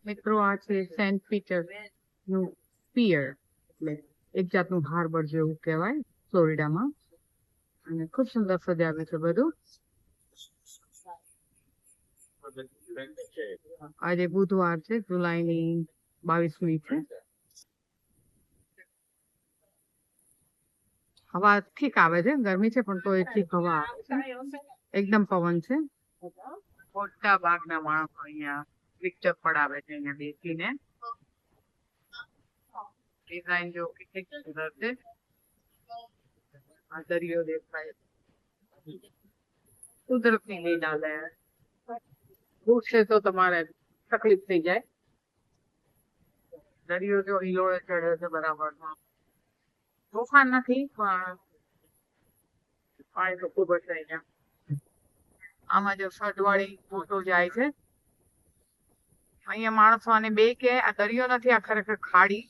મિત્રો આ છે સેન્ટ પીટર નું પિયર, એટલે એક જાતનું હાર્બર જેવું કહેવાય ફ્લોરિડામાં, અને ખૂબ સુંદર સજાવે છે બધું. આજે બુધવાર છે, જુલાઈની 22મી છે. હવા ઠીક આવે છે, ગરમી છે પણ તો ઠીક હવા આવે છે, એકદમ પવન છે. મોટા ભાગના માણસો અહીંયા પિક્ચર પડાવે છે અહીંયા બેસીને. ડિઝાઇન જો કેટલી સુંદર છે. આ દરિયો દેખાય, કુદરતી લીલા લહેર. ભૂલશે તો તમારે તકલીફ થઈ જાય. દરિયો જો હિલોળે ચડે છે બરાબર, તોફાન નથી પણ પાણી તો ખૂબ જ થઈ ગયા. આમાં જો સજવાળી મોટો જાય છે. અહીંયા માણસો આને બે કે આ દરિયો નથી, આ ખરેખર ખાડી.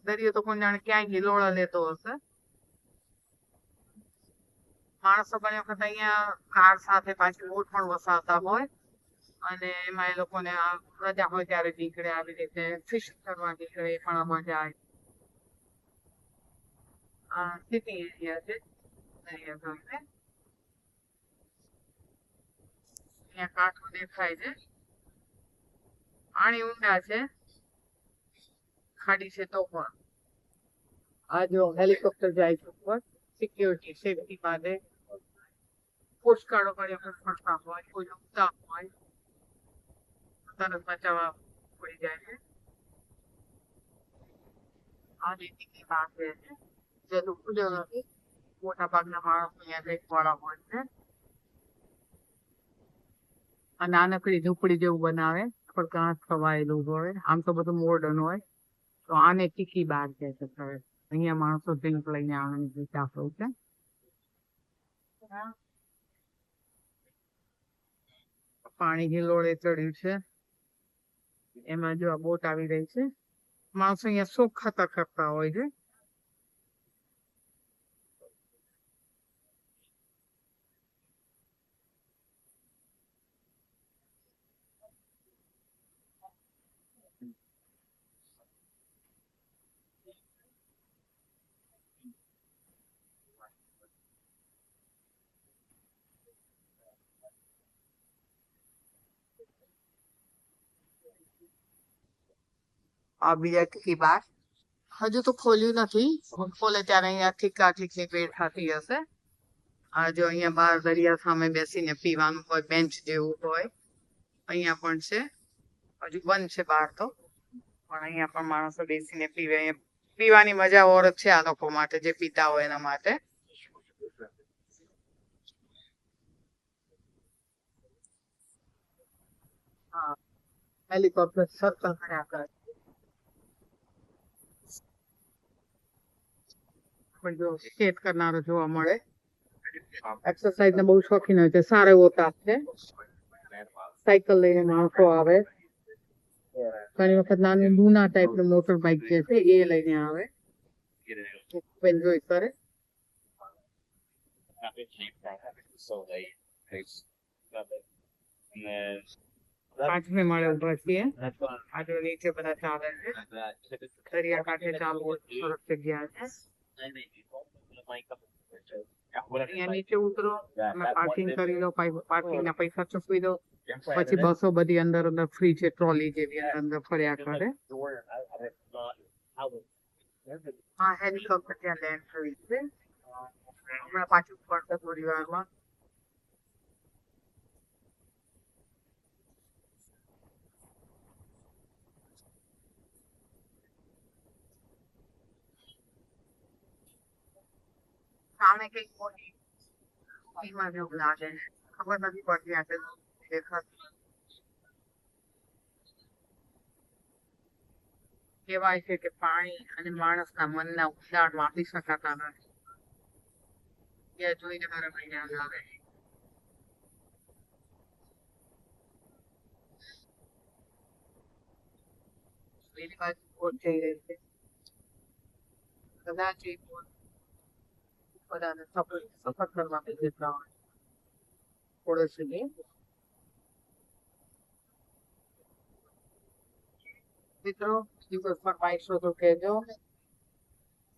દરિયો તો કોઈ જાણે ક્યાંય હિલોળા લેતો હશે. માણસો ઘણી વખત અહીંયા કાર સાથે પાછી બોટ પણ વસાવતા હોય, અને એમાં એ લોકોને રજા હોય ત્યારે નીકળે, આવી રીતે ફિશ કરવા નીકળે, એ પણ મજા આવે. આ સિટી એરિયા છે દરિયા કાંઠે. અહીંયા કાંઠો દેખાય છે, પાણી ઊંડા છે, ખાડી છે તો પણ. આ જો હેલિકોપ્ટર જાય છે ઉપર, સિક્યોરિટી સેફટી માટે. પોસ્ટકાર્ડો ઘણી વખત ફરતા હોય, કોઈ ઉગતા હોય, તરત બચાવવા પડી જાય છે. આ રીતની વાત છે, જેનું ખુલ્યો નથી. મોટા ભાગના માણસો અહીંયા દેખવાળા હોય છે. આ નાનકડી ઝૂંપડી જેવું બનાવે, પણ કાંચ ખવાયેલું હોય. આમ તો બધું મોડર્ન હોય, તો આને ટીકી બાર કહે છે. અહીંયા માણસો ડ્રિંક લઈને આવે ચાખો છે. પાણી હિલોળે ચડ્યું છે, એમાં જો આ બોટ આવી રહી છે. માણસો અહીંયા શોખ ખાતા કરતા હોય છે. આ બીજા ટીકી બાર હજુ તો ખોલ્યું નથી, ખોલે ત્યારે અહીંયા ઠીકની ભીડ થતી હશે. આ જો અહીંયા બહાર દરિયા સામે બેસીને પીવાનું હોય, બેન્ચ જેવું હોય, અહીંયા પણ છે. હજુ બંધ છે બહાર તો, પણ અહીંયા પણ માણસો બેસીને પીવે. પીવાની મજા ઓર જ છે આ લોકો માટે, જે પીતા હોય એના માટે. હા, હેલિકોપ્ટર સર્કલ કર્યા કરે. પણ જો સ્કેટ કરનારો જોવા મળે. એક્સરસાઇઝ ના બહુ શોખીન હોય છે, સારો એવો તાપ છે. સાયકલ લઈને માણસો આવે, ઘણી વખત નાની લૂના ટાઈપ નું મોટર બાઇક જે છે એ લઈને આવે, એન્જોય કરે. પાંચમે માળે ઉભા છીએ. આજે નીચે બધા ચાલે છે. દરિયા કાંઠે ચાલવું સરસ જગ્યા છે. અહીંયા નીચે ઉતરો, પાર્કિંગ કરી લો, પાર્કિંગ ના પૈસા ચૂકવી દો, પછી બસો બધી અંદર અંદર ફ્રી છે, ટ્રોલી જેવી અંદર ફર્યા કરે. હા, હેલિકોપ્ટર ત્યાં લેન્ડ કરી છે, હમણાં પાછું પડશે થોડી વારમાં. સામે કઈક મોટી ઈમારત જેવું લાગે છે, ખબર નથી પડતી આગળ દેખાતી. કહેવાય છે કે પાણી અને માણસના મનના ઊંડાણ માપી શકાતા નથી. ત્યાં જોઈને મારા મહિના આવે. પેલી બાજુ બોટ જઈ રહી છે, કદાચ એ બોટ બધાને સફર કરવા જતા હોય થોડો સુધી. મિત્રો બીજું કોઈ ફરમાઈશ હોય તો કહેજો.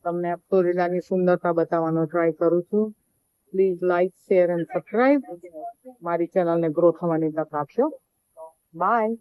તમને અપ્સોરીલાની સુંદરતા બતાવવાનો ટ્રાય કરું છું. Please like share and subscribe. મારી ચેનલને ગ્રો થવાની તક આપજો. બાય.